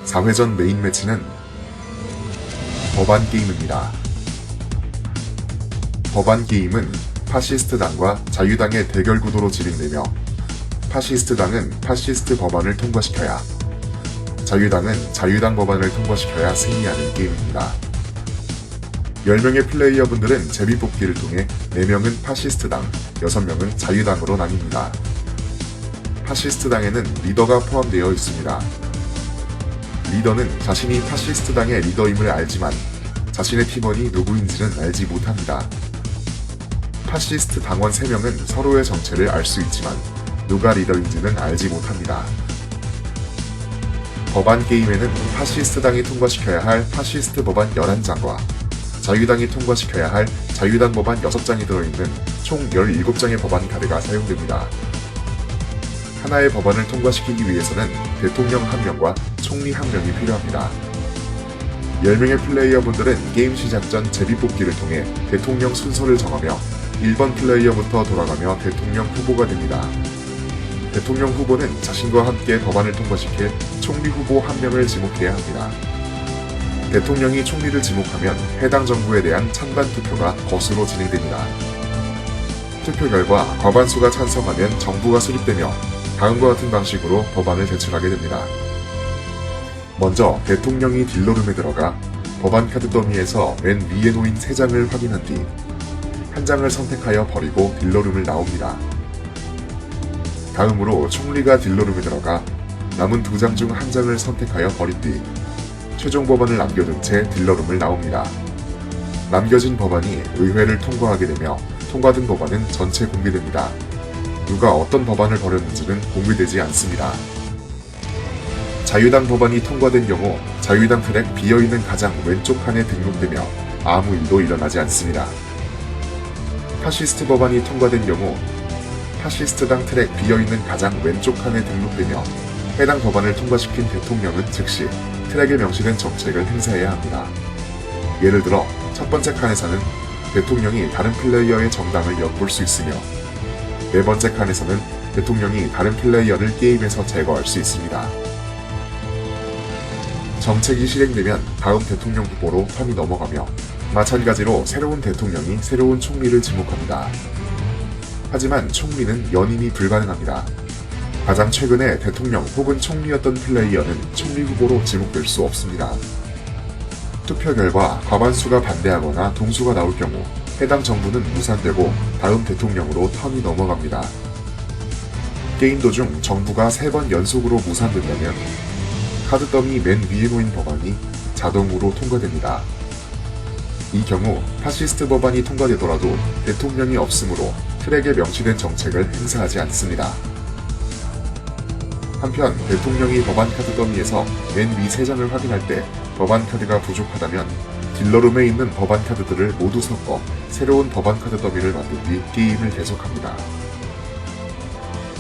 4회전 메인 매치는 법안 게임입니다. 법안 게임은 파시스트당과 자유당의 대결 구도로 진행되며 파시스트당은 파시스트 법안을 통과시켜야 자유당은 자유당 법안을 통과시켜야 승리하는 게임입니다. 10명의 플레이어분들은 제비뽑기를 통해 4명은 파시스트당, 6명은 자유당으로 나뉩니다. 파시스트당에는 리더가 포함되어 있습니다. 리더는 자신이 파시스트당의 리더임을 알지만 자신의 팀원이 누구인지는 알지 못합니다. 파시스트 당원 3명은 서로의 정체를 알 수 있지만 누가 리더인지는 알지 못합니다. 법안 게임에는 파시스트당이 통과시켜야 할 파시스트 법안 11장과 자유당이 통과시켜야 할 자유당 법안 6장이 들어있는 총 17장의 법안 카드가 사용됩니다. 하나의 법안을 통과시키기 위해서는 대통령 1명과 총리 1명이 필요합니다. 10명의 플레이어분들은 게임 시작 전 제비뽑기를 통해 대통령 순서를 정하며 1번 플레이어부터 돌아가며 대통령 후보가 됩니다. 대통령 후보는 자신과 함께 법안을 통과시킬 총리 후보 1명을 지목해야 합니다. 대통령이 총리를 지목하면 해당 정부에 대한 찬반 투표가 거수로 진행됩니다. 투표 결과 과반수가 찬성하면 정부가 수립되며 다음과 같은 방식으로 법안을 제출하게 됩니다. 먼저 대통령이 딜러룸에 들어가 법안 카드 더미에서 맨 위에 놓인 3장을 확인한 뒤 한 장을 선택하여 버리고 딜러룸을 나옵니다. 다음으로 총리가 딜러룸에 들어가 남은 2장 중 1장을 선택하여 버린 뒤 최종 법안을 남겨둔 채 딜러룸을 나옵니다. 남겨진 법안이 의회를 통과하게 되며 통과된 법안은 전체 공개됩니다. 누가 어떤 법안을 버렸는지는 공개되지 않습니다. 자유당 법안이 통과된 경우 자유당 트랙 비어있는 가장 왼쪽 칸에 등록되며 아무 일도 일어나지 않습니다. 파시스트 법안이 통과된 경우 파시스트당 트랙 비어있는 가장 왼쪽 칸에 등록되며 해당 법안을 통과시킨 대통령은 즉시 트랙에 명시된 정책을 행사해야 합니다. 예를 들어 첫 번째 칸에서는 대통령이 다른 플레이어의 정당을 엿볼 수 있으며 네 번째 칸에서는 대통령이 다른 플레이어를 게임에서 제거할 수 있습니다. 정책이 실행되면 다음 대통령 후보로 턴이 넘어가며 마찬가지로 새로운 대통령이 새로운 총리를 지목합니다. 하지만 총리는 연임이 불가능합니다. 가장 최근에 대통령 혹은 총리였던 플레이어는 총리 후보로 지목될 수 없습니다. 투표 결과 과반수가 반대하거나 동수가 나올 경우 해당 정부는 무산되고 다음 대통령으로 턴이 넘어갑니다. 게임 도중 정부가 3번 연속으로 무산된다면 카드 더미 맨 위에 놓인 법안이 자동으로 통과됩니다. 이 경우 파시스트 법안이 통과되더라도 대통령이 없으므로 트랙에 명시된 정책을 행사하지 않습니다. 한편 대통령이 법안 카드 더미에서 맨 위 3장을 확인할 때 법안 카드가 부족하다면 딜러룸에 있는 법안 카드들을 모두 섞어 새로운 법안 카드 더미를 만든 뒤 게임을 계속합니다.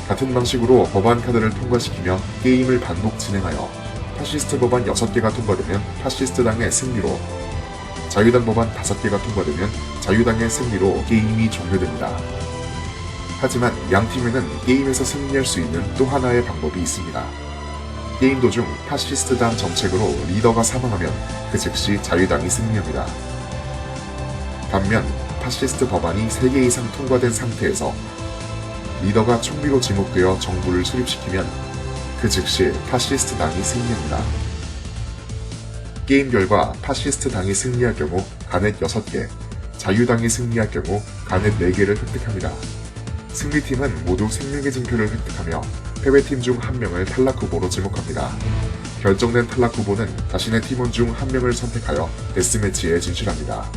같은 방식으로 법안 카드를 통과시키며 게임을 반복 진행하여 파시스트 법안 6개가 통과되면 파시스트당의 승리로 자유당 법안 5개가 통과되면 자유당의 승리로 게임이 종료됩니다. 하지만 양팀에는 게임에서 승리할 수 있는 또 하나의 방법이 있습니다. 게임 도중 파시스트당 정책으로 리더가 사망하면 그 즉시 자유당이 승리합니다. 반면 파시스트 법안이 3개 이상 통과된 상태에서 리더가 총리로 지목되어 정부를 수립시키면 그 즉시 파시스트당이 승리합니다. 게임 결과 파시스트당이 승리할 경우 가넷 6개, 자유당이 승리할 경우 가넷 4개를 획득합니다. 승리팀은 모두 생명의 징표를 획득하며 패배팀 중 1명을 탈락 후보로 지목합니다. 결정된 탈락 후보는 자신의 팀원 중 1명을 선택하여 데스매치에 진출합니다.